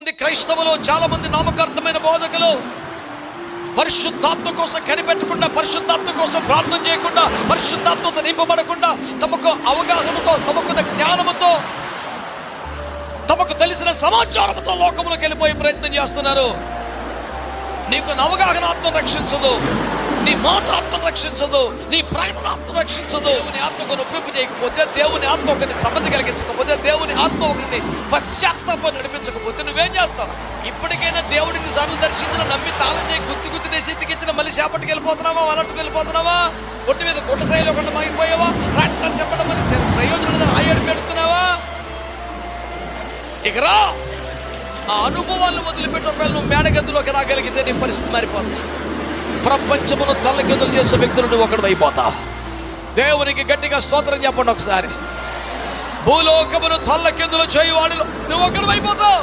క్రైస్తవులు చాలా మంది నామకార్థమైన బోధకులు పరిశుద్ధాత్మ కోసం కనిపెట్టకుండా, పరిశుద్ధాత్మ కోసం ప్రార్థన చేయకుండా, పరిశుద్ధాత్మతో నింపబడకుండా, తమకు అవగాహనతో, తమకున్న జ్ఞానముతో, తమకు తెలిసిన సమాచారంతో లోకంలోకి వెళ్ళిపోయే ప్రయత్నం చేస్తున్నారు. నీకు అవగాహన ఆత్మ రక్షించదు, నీ మాట ఆత్మ రక్షించదు, నీ ప్రకటన ఆత్మ రక్షించదు. దేవుని ఆత్మకు నొప్పింపు చేయకపోతే, దేవుని ఆత్మ ఒకరిని సమ్మతి కలిగించకపోతే, దేవుని ఆత్మ ఒకరిని పశ్చాత్తాపం నడిపించకపోతే నువ్వేం చేస్తావు? ఇప్పటికైనా దేవుడిని సార్లు దర్శించిన, నమ్మి తాళం చేయి గుర్తు చేతికిచ్చిన మళ్ళీ చేపట్టుకు వెళ్ళిపోతున్నావా, వాళ్ళట్టుకు వెళ్ళిపోతున్నావా? ఒట్టి మీద గుడ్డ శైలి ఒకటి మాగిపోయావా? రాత్రి చెప్పడం మళ్ళీ ప్రయోజనం ఆయేడు పెడుతున్నావా? ఇక రా, ఆ అనుభవాలను వదిలిపెట్టి ఒకవేళ నువ్వు మేడగదిలోకి రాగలిగితే నీ పరిస్థితి మారిపోతుంది. ప్రపంచమును తల్లకిందులు చేసే వ్యక్తులు నువ్వు ఒకడు అయిపోతావు. దేవునికి గట్టిగా స్తోత్రం చెప్పండి ఒకసారి. భూలోకమును తల్లకిందులు చేయవాడిలో నువ్వు ఒకడు అయిపోతావు.